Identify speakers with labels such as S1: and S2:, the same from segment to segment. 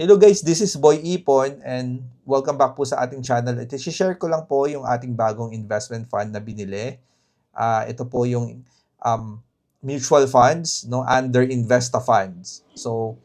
S1: Hello guys, this is Boy Ipon and welcome back po sa ating channel. At i-share ko lang po yung ating bagong investment fund na binili. Ito po yung um, mutual funds no, under Investa Funds. So,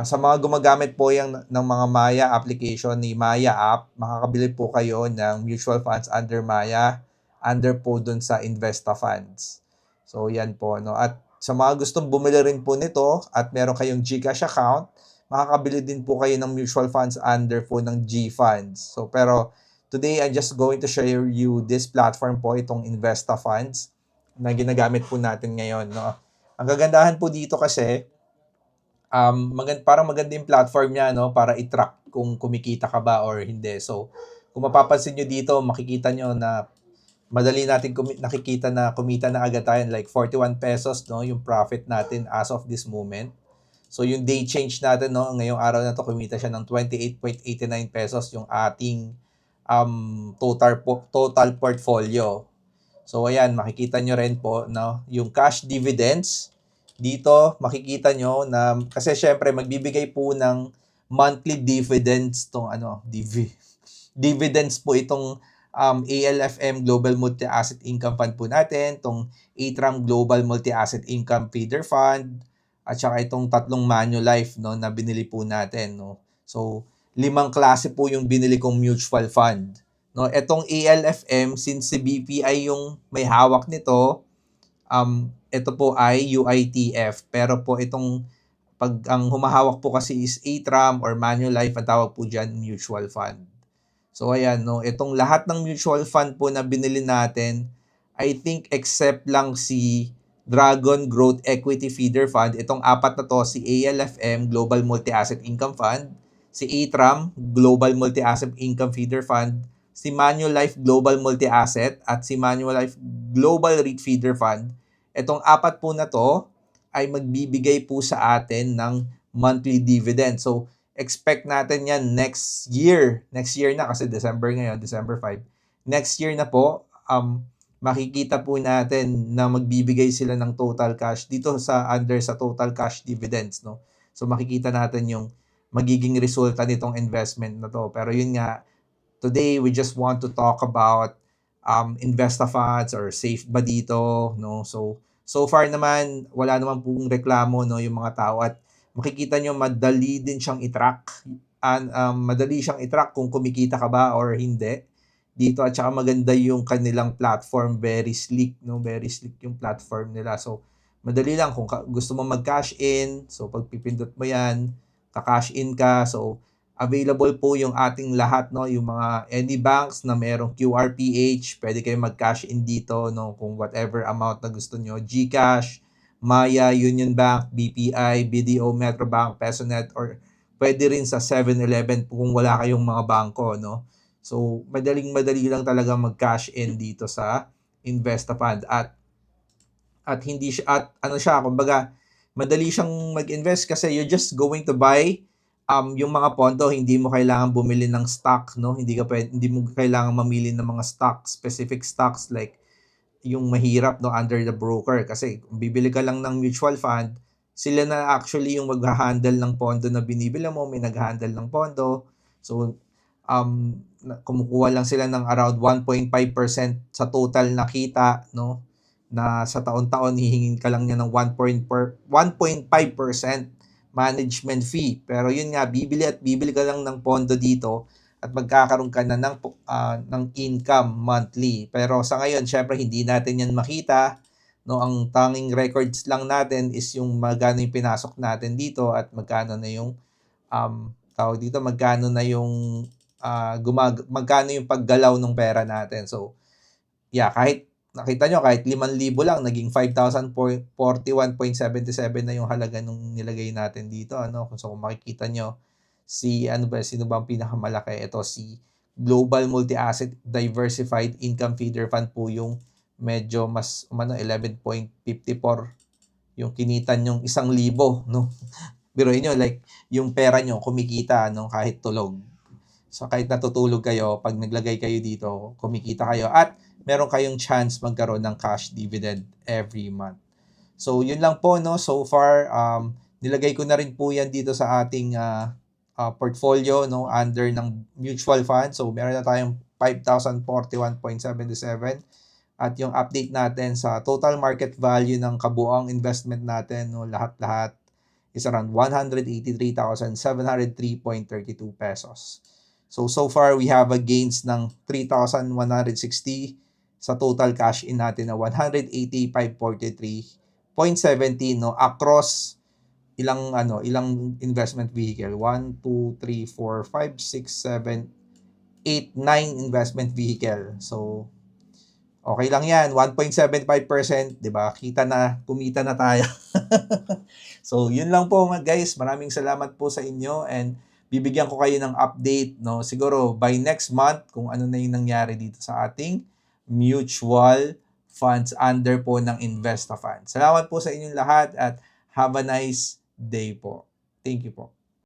S1: sa mga gumagamit po ng mga Maya application ni Maya app, makakabili po kayo ng mutual funds under Maya, under po dun sa Investa Funds. So, yan po. No? At sa mga gustong bumili rin po nito at meron kayong GCash account, makakabili din po kayo ng mutual funds under po ng G Funds. So, pero today, I'm just going to share you this platform po, itong Investa Funds na ginagamit po natin ngayon. No? Ang kagandahan po dito kasi, parang maganda yung platform niya no, para i-track kung kumikita ka ba or hindi. So, kung mapapansin nyo dito, makikita nyo na madali natin nakikita na kumita na agad tayo like 41 pesos no, yung profit natin as of this moment. So yung day change natin no, ngayong araw na to kumita siya ng 28.89 pesos yung ating total portfolio. So ayan, makikita nyo rin po no, yung cash dividends dito makikita nyo na kasi syempre magbibigay po ng monthly dividends tong dividends po itong ALFM Global Multi-Asset Income Fund po natin, tong ATRAM Global Multi-Asset Income Feeder Fund, at saka itong tatlong Manulife no, na binili po natin. No? So, 5 klase po yung binili kong mutual fund. No? Itong ALFM, since si BPI yung may hawak nito, ito po ay UITF. Pero po itong, pag ang humahawak po kasi is ATRAM or Manulife, ang tawag po dyan mutual fund. So ayan, no, itong lahat ng mutual fund po na binili natin, I think except lang si Dragon Growth Equity Feeder Fund, itong apat na to, si ALFM Global Multi-Asset Income Fund, si ATRAM Global Multi-Asset Income Feeder Fund, si Manulife Global Multi-Asset at si Manulife Global REIT Feeder Fund. Itong apat po na to ay magbibigay po sa atin ng monthly dividend. So expect natin yan next year. Next year na kasi December ngayon, December 5. Next year na po, makikita po natin na magbibigay sila ng total cash dito sa under sa total cash dividends. No? So makikita natin yung magiging resulta nitong investment na to. Pero yun nga, today we just want to talk about Investa funds or safe ba dito. No? So far naman, wala naman pong reklamo no, yung mga tao at makikita nyo madali din siyang i-track. Madali siyang i-track kung kumikita ka ba or hindi dito at saka maganda yung kanilang platform, very sleek, no? Very sleek yung platform nila. So, madali lang kung gusto mo mag-cash in, so pag pipindot mo yan, ka-cash in ka. So, available po yung ating lahat, no? Yung mga any banks na merong QRPH, pwede kayo mag-cash in dito, no? Kung whatever amount na gusto nyo. GCash, Maya, Union Bank, BPI, BDO, Metrobank, PesoNet, or pwede rin sa 7-Eleven kung wala kayong mga bangko, no? So, madaling-madali lang talaga mag-cash in dito sa Investa Fund at hindi siya kumbaga madali siyang mag-invest kasi you're just going to buy yung mga pondo, hindi mo kailangan bumili ng stock, no? Hindi mo kailangan mamili ng mga specific stocks like yung mahirap no under the broker kasi kung bibili ka lang ng mutual fund, sila na actually yung mag-handle ng pondo na binibili mo, may nag-handle ng pondo. So kumukuha lang sila ng around 1.5% sa total na kita, no? Na sa taon-taon hihingin ka lang niya ng 1.5% management fee. Pero yun nga, bibili ka lang ng pondo dito at magkakaroon ka na ng income monthly. Pero sa ngayon, syempre hindi natin yan makita. No, ang tanging records lang natin is yung magkano yung pinasok natin dito at magkano na yung magkano na yung magkano yung paggalaw ng pera natin. So, yeah, kahit nakita nyo, kahit 5,000 lang, naging 5,041.77 na yung halaga nung nilagay natin dito. Ano? So, kung makikita nyo, sino ba ang pinakamalaki? Ito, si Global Multi-Asset Diversified Income Feeder Fund po yung medyo mas 11.54 yung kinitan yung 1,000, no? Pero inyo, like, yung pera nyo kumikita, no? Kahit tulog. So, kahit natutulog kayo, pag naglagay kayo dito, kumikita kayo at meron kayong chance magkaroon ng cash dividend every month. So, yun lang po, no? So far, nilagay ko na rin po yan dito sa ating portfolio, no, under ng mutual fund. So meron na tayong 5,041.77 at yung update natin sa total market value ng kabuuang investment natin, no, lahat-lahat is around 183,703.32 pesos. So far we have a gains ng 3,160 sa total cash in natin na 185.43.17, no, across ilang investment vehicle, 1, 2, 3, 4, 5, 6, 7, 8, 9 investment vehicle. So okay lang 'yan, 1.75%, 'di ba? Kumita na tayo. So, 'yun lang po guys. Maraming salamat po sa inyo and bibigyan ko kayo ng update, no. Siguro by next month kung ano na 'yung nangyari dito sa ating mutual funds under po ng Investa Fund. Salamat po sa inyong lahat at have a nice day po. Thank you po.